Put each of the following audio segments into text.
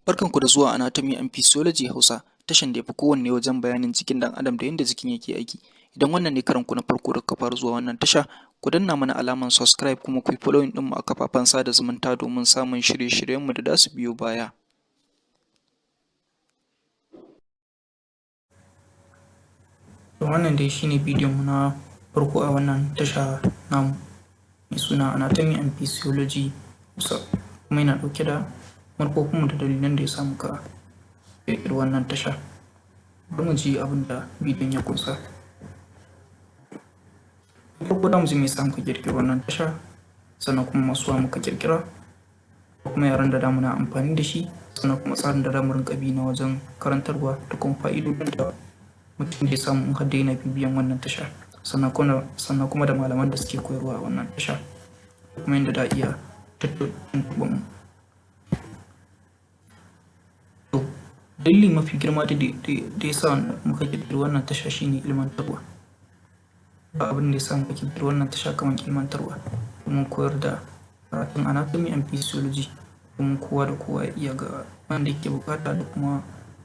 Barkanku da zuwa Anatomy and Physiology Hausa, tashan da ya fi kowanne wajen bayanin jikin ɗan adam da yadda jikin yake aiki. Idan wannan ne karanku na farko da kuka fara zuwa wannan tasha, ku danna mana alamar subscribe kuma ku yi following ɗinmu a kafafen sada zumunta domin samun shirye-shiryenmu da za su biyo baya. Wannan dai shine bidiyonmu na farko a wannan tasha namu mai suna Anatomy and Physiology Hausa, kuma yana ɗauke da manufofinmu da dalilan da ya sa muka ƙirƙiri wannan tasha. Bari mu ji abin da bidiyon ya ƙunsa. Da farko za mu ji me yasa muka ƙirƙiri wannan tasha, sannan kuma masu wa muka ƙirƙira, kuma yaren da zamu na amfani da shi, sannan kuma tsarin da zamu rinƙa bi na wajen karantarwa da kuma fa'idodin da mutum zai samu in har dai yana bibiyan wannan tasha, sannan kuma da malaman da suke koyarwa a wannan tasha, kuma yadda za a iya tuntuɓar mu. Dalili mafi girma da ya sa muka ƙirƙiri wannan tasha shine ilmantarwa. Ba abin da ya sa muka ƙirƙiri wannan tasha kamar ilmantarwa, domin koyar da karatun Anatomy and Physiology domin kowa da kowa ya iya, ga wanda yake buƙata da kuma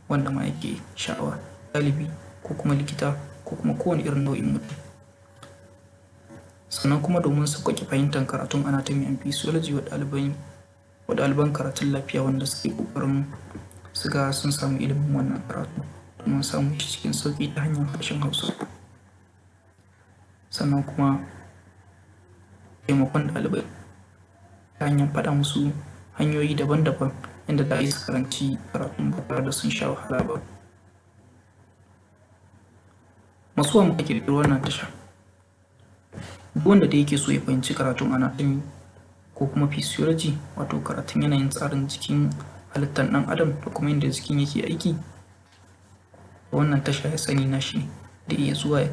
wanda ma yake sha'awa, ɗalibi ko kuma likita ko kuma kowane irin nau'in mutum. Sannan kuma domin sauƙaƙe fahimtar karatun Anatomy and Physiology wa ɗaliban karatun lafiya wanda suke ƙoƙarin su ga sun samu ilimin wannan karatu domin samun shi cikin sauƙi ta hanyar harshen Hausa. Sannan kuma taimakon ɗalibai ta hanyar faɗa musu hanyoyi daban-daban yadda za a yi su karanci karatun ba tare da sun sha wahala ba. Masu wa muka ƙirƙiri wannan tasha, duk wanda da yake so ya fahimci karatun Anatomy ko kuma Physiology, wato karatun yanayin tsarin jikin halittar ɗan adam da kuma yadda jikin yake aiki, wannan tasha ya sani na shi da iya zuwa ya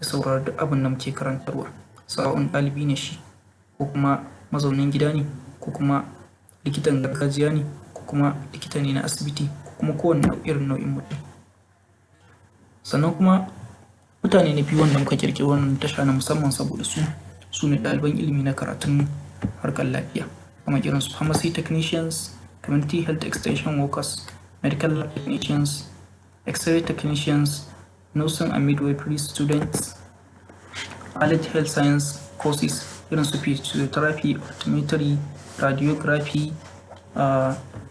saurari duk abin da muke karantarwa, sawa'un ɗalibi ne shi ko kuma mazaunin gida ne ko kuma likitan gargajiya ne ko kuma likita ne na asibiti ko kuma kowane irin nau'in mutum. Sannan kuma mutane na biyu wanda muka ƙirƙiri wannan tasha na musamman saboda su ne ɗaliban ilimi na karatun harkar lafiya, kamar irin su pharmacy technicians, community health extension workers, medical lab technicians, x-ray technicians, nursing and midwifery students, allied health science courses irin su physiotherapy, optometry, radiography,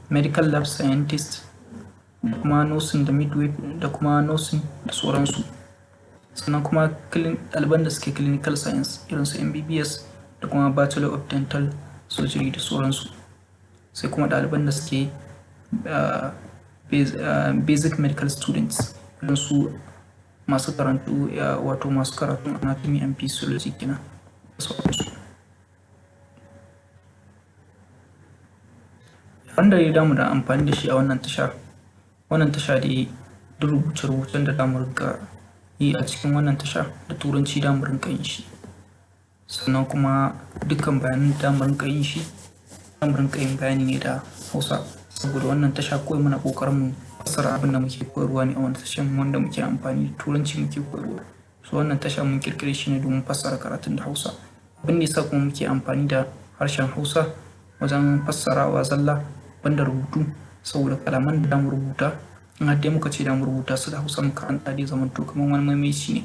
medical lab scientist, da kuma nursing da midwifery da kuma nursing da sauransu. Sannan kuma ɗaliban da suke clinical science irin su MBBS da kuma Bachelor of Dental Surgery da sauransu. Sai kuma ɗaliban da suke basic medical students irin su masu karantu wato masu karatun Anatomy and Physiology kenan da sauransu. Wanda ya damu da amfani da shi a wannan tasha da duk rubuce-rubucen da zamu rinƙa yi a cikin wannan tasha da turanci zamu rinƙa yin shi, sannan kuma dukkan bayanan da zamu rinƙa yin shi zamu rinƙa yin bayani ne da Hausa, saboda wannan tasha kawai muna ƙoƙarin mu fassara abin da muke koyarwa ne a wannan tashan, wanda muke amfani da turanci muke koyarwa. So wannan tasha mun ƙirƙire shi ne domin fassara karatun da Hausa. Abin da yasa kuma muke amfani da harshen Hausa wajen fassarawa zalla banda rubutu, saboda kalaman da zamu rubuta in har dai muka ce zamu rubuta su da Hausa mu karanta zai zamanto kamar wani maimaici ne,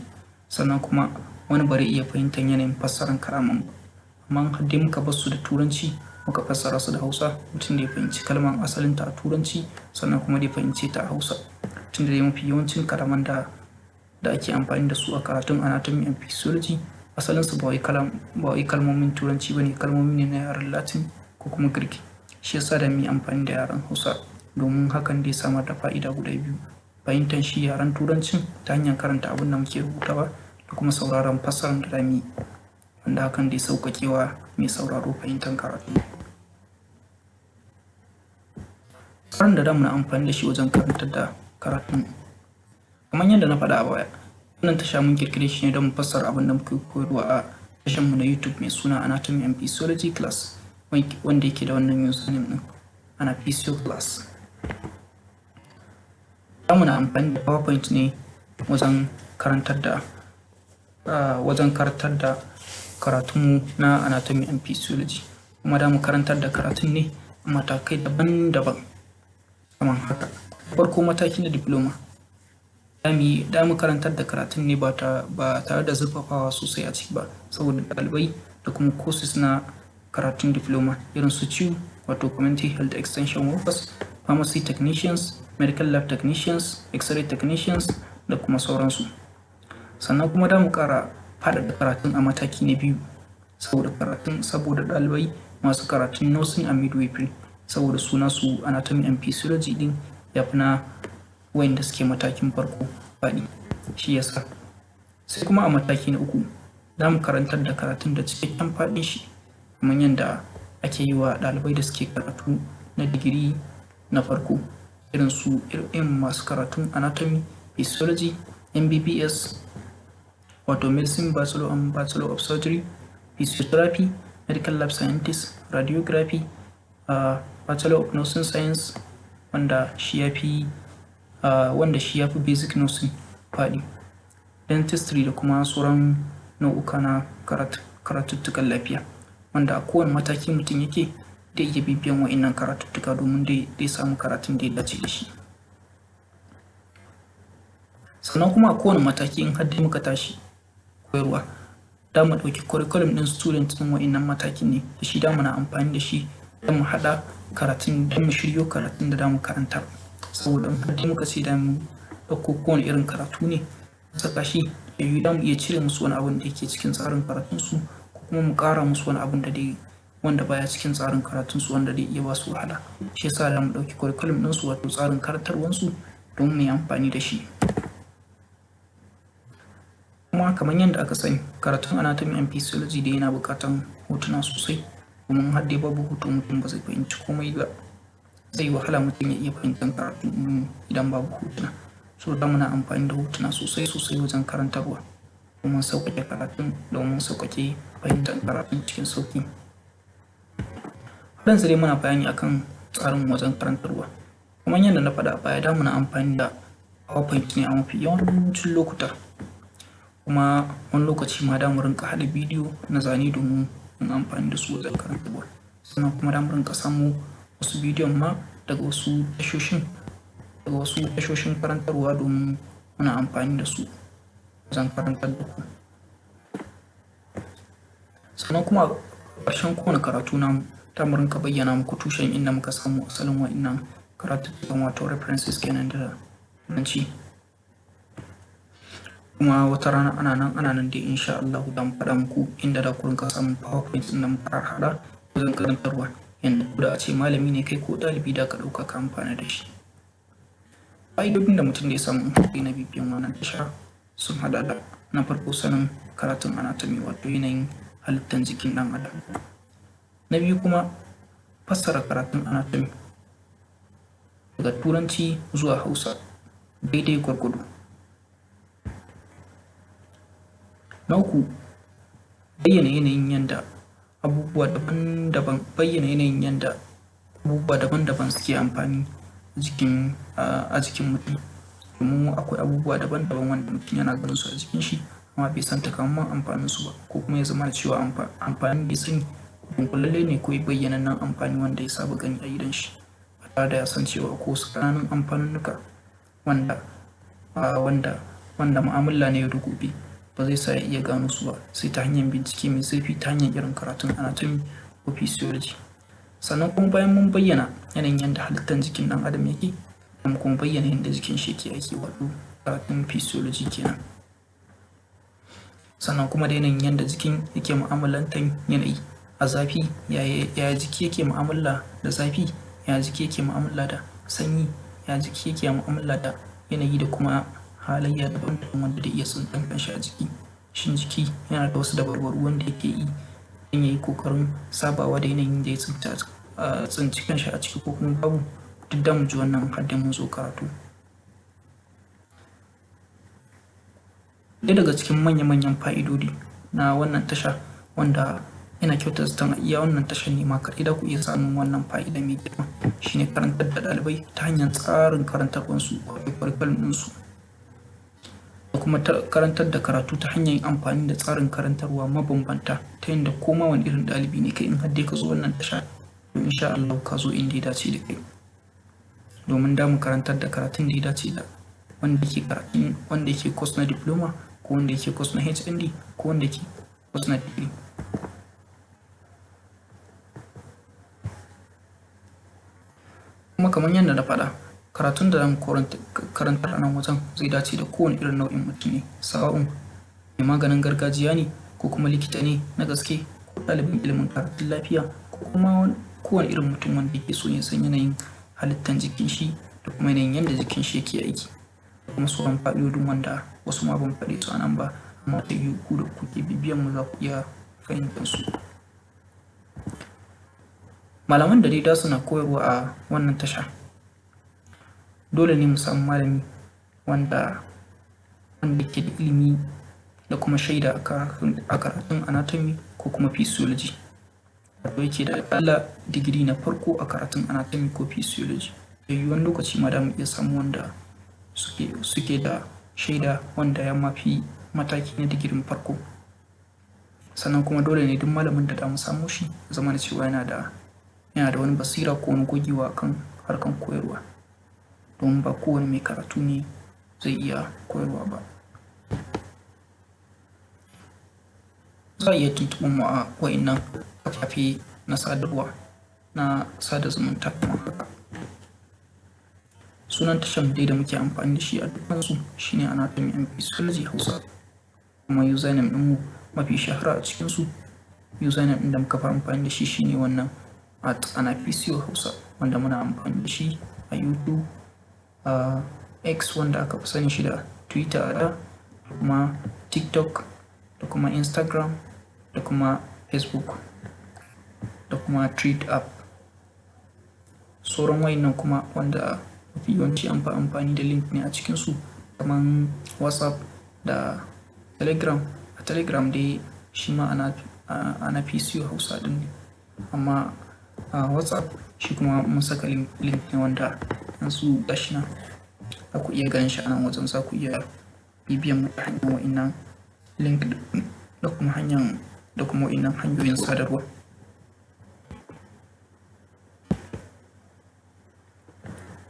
sannan kuma wani ba zai iya fahimtar yanayin fassarar kalaman ba. Amma in har dai muka bar su da turanci muka fassara su da Hausa, mutum da ya fahimci kalmar asalinta a turanci sannan kuma da ya fahimce ta a Hausa. Tun da mafi yawancin kalaman da ake amfani da su a karatun Anatomy and Physiology asalinsu ba wai kalmomin turanci ba ne, kalmomi ne na yaren Latin ko kuma Greek. Shi yasa da mu yi amfani da yaren Hausa, domin hakan zai samar da fa'ida guda biyu: fahimtar shi yaren turancin ta hanyar karanta abin da muke rubutawa da kuma sauraron fassarar da zamu yi, wanda hakan zai sauƙaƙe wa mai sauraro fahimtar karatu. Tsarin da zamu na amfani da shi wajen karantar da karatun, kamar yadda na faɗa a baya, wannan tasha mun ƙirƙire shi ne don mu fassara abin da muke koyarwa a tashanmu na YouTube mai suna Anatomy and Physiology Class, wanda yake da wannan username ɗin, ana Physio Class. Zamu na amfani da PowerPoint ne wajen karantar da karatunmu na Anatomy and Physiology, kuma da mu karantar da karatun ne a matakai daban-daban. kamar haka. Farko mataki na diploma. Za mu karantar da karatun ne ba tare da zurfafawa sosai a ciki ba, saboda ɗalibai da kuma courses na karatun diploma irin su CHU wato community health extension workers, pharmacy technicians, medical lab technicians, x-ray technicians da kuma sauransu. Sannan kuma da mu ƙara faɗaɗa karatun a mataki na biyu saboda ɗalibai masu karatun nursing and midwifery, saboda su anatomy and physiology din ya fi na wayanda suke matakin farko faɗi, shi yasa. Sai kuma a mataki na uku za mu karantar da karatun da cikakken faɗin shi, kamar yadda ake yi wa ɗalibai da suke karatu na digiri na farko irin masu karatun anatomy, physiology, MBBS wato medicine bachelor and bachelor of surgery, physiotherapy, medical lab scientist, radiography, bachelor of nursing science wanda shi ya fi basic nursing faɗi, dentistry da kuma sauran nau'uka na karatuttukan lafiya, wanda a kowane mataki mutum yake da iya bibiyan wa'innan karatuttuka domin dai samu karatun da ya dace da shi. Sannan kuma a kowane mataki in har dai muka tashi koyarwa, da mu ɗauki curriculum ɗin student ɗin wa'innan matakin ne, da shi da muna amfani da shi don mu haɗa karatun, don mu shiryo karatun da da mu karanta. Saboda in har dai muka ce da mu ɗauko kowane irin karatu ne saka shi, da mu iya cire musu wani abun da yake cikin tsarin karatunsu, ko kuma mu ƙara musu wani abun da wanda baya cikin tsarin karatunsu wanda zai iya ba su wahala. Shi yasa da mu ɗauki curriculum ɗinsu wato tsarin karantarwansu don mu yi amfani da shi. Kuma kamar yadda aka sani, karatun anatomy and physiology da yana buƙatan hotuna sosai, domin har dai babu hoto mutum ba zai fahimci komai ba. Zai yi wahala mutum ya iya fahimtar karatu idan babu hotuna. So da muna amfani da hotuna sosai wajen karantarwa domin sauƙaƙe karatun, domin sauƙaƙe fahimtar karatun cikin sauƙi. Har yanzu dai muna bayani akan tsarin wajen karantarwa. Kamar yadda na faɗa a baya, da muna amfani da PowerPoint ne a mafi yawancin lokuta. Kuma wani lokaci ma da mu rinka haɗa bidiyo na zane domin yin amfani da su wajen karantarwa. Sannan kuma da mu rinka samu wasu bidiyon ma daga wasu tashoshin karantarwa domin muna amfani da su wajen karantar da ku. Sannan kuma a ƙarshen kowane karatu namu da mu rinka bayyana muku tushen inda muka samu asalin wa'innan karatuttukan wato references kenan da turanci. Kuma wata rana ana nan dai insha Allah da mu faɗa muku inda da ku rinka samun PowerPoint ɗin da muka haɗa wajen karantarwa, yanda ko da a ce malami ne kai ko ɗalibi da ka ɗauka ka amfana da shi. Fa'idodin da mutum da ya samu na bibiyan wannan tasha sun haɗa da: na farko, sanin karatun anatomy wato yanayin halittar jikin ɗan adam. Na biyu kuma, fassara karatun anatomy daga turanci zuwa Hausa daidai gwargwado. Na uku, bayyana yanayin yanda abubuwa daban-daban suke amfani a jikin mutum, domin akwai abubuwa daban-daban wanda mutum yana ganin su a jikin shi amma bai san takamaiman amfanin su ba, ko kuma ya zama da cewa amfanin bai sani dunkulalle ne ko bayyanannen amfani wanda ya saba gani a idon shi, ba tare da ya san cewa ko wasu ƙananan amfanunnuka wanda mu'amala ne yau da gobe ba zai sa ya iya gano su ba sai ta hanyar bincike mai zurfi ta hanyar irin karatun anatomy ko physiology. Sannan kuma bayan mun bayyana yanayin yadda halittar jikin ɗan adam yake, mun kuma bayyana yadda jikin shi yake aiki wato karatun physiology kenan. Sannan kuma da yanayin yadda jikin yake mu'amalantar yanayi a zafi, yaya jiki yake mu'amala da zafi, yaya jiki yake mu'amala da sanyi, yaya jiki yake mu'amala da yanayi da kuma halayya daban-daban wanda zai iya tsintar kanshi a jiki. Shin jiki yana da wasu dabarbaru wanda yake yi don ya yi ƙoƙarin sabawa da yanayin da ya tsinci kanshi a ciki ko kuma babu? Duk da mu ji wannan har da mun zo karatu. Ɗaya daga cikin manya-manyan fa'idodi na wannan tasha, wanda ina kyautar zaton a iya wannan tashar ne ma kaɗai da ku iya samun wannan fa'ida mai girma, shine karantar da ɗalibai ta hanyar tsarin karantarwarsu wato curriculum ɗinsu, da kuma karantar da karatu ta hanyar amfani da tsarin karantarwa mabambanta, ta yadda koma wani irin ɗalibi ne kai in har dai ka zo wannan tasha to insha Allah ka zo inda ya dace da kai. domin damu karantar da karatun da ya dace da wanda yake course na diploma, ko wanda yake course na HND, ko wanda yake course na degree. Kuma kamar yadda na faɗa, karatun da zamu karantar a nan wajen zai dace da kowane irin nau'in mutum ne, sawa'un mai maganin gargajiya ne, ko kuma likita ne na gaske, ko ɗalibin ilimin karatun lafiya, ko kuma kowane irin mutum wanda yake so ya san yanayin halittar jikin shi da kuma yanayin yadda jikin shi yake aiki, da kuma sauran fa'idodin wanda wasu ma ban faɗe su a nan ba, amma ta yiwu ku da kuke bibiyan mu za ku iya fahimtar su. Malaman da dai suna koyarwa a wannan tasha, dole ne mu samu malami wanda yake da ilimi da kuma shaida a karatun anatomy ko kuma physiology, wato yake da aƙalla digiri na farko a karatun anatomy ko physiology. Da yiwuwan lokaci ma da mu iya samu wanda suke da shaida wanda ya mafi mataki na digirin farko. Sannan kuma dole ne duk malamin da mu samu shi ya zama da cewa yana da wani basira ko wani gogewa kan harkan koyarwa, domin ba kowane mai karatu ne zai iya koyarwa ba. Za a iya tuntuɓar mu a wa'innan kafafe na sadarwa na sada zumunta kamar haka. Sunan tashan dai da muke amfani da shi a dukkansu shine Anatomy and Physiology Hausa, kuma username ɗinmu mafi shahara a cikinsu, username ɗin da muka fi amfani da shi shine wannan @anaphysio Hausa, wanda muna amfani da shi a YouTube, a X wanda aka fi sani shi da Twitter a da kuma TikTok da kuma Instagram da kuma Facebook da kuma Thread app. Sauran wayannan kuma wanda mafi yawanci an fi amfani da link ne a cikinsu, kamar WhatsApp da Telegram. A Telegram dai shi ma Anaphysio Hausa ɗin ne, amma a WhatsApp shi kuma mun saka link ne wanda yanzu gashi nan za ku iya ganin shi a nan wajen, za ku iya bibiyan mu ta hanyar wa'innan link da kuma wa'innan hanyoyin sadarwa.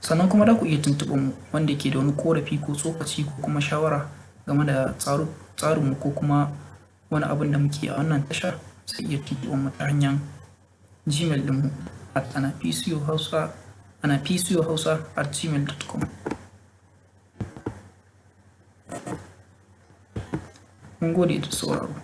Sannan kuma za ku iya tuntuɓar mu wanda ke da wani korafi ko tsokaci ko kuma shawara game da tsarinmu ko kuma wani abin da muke a wannan tasha, sai iya tuntuɓar mu ta hanyar Gmail ɗinmu @anaphysio_hausa@gmail.com. Mun gode da sauraro.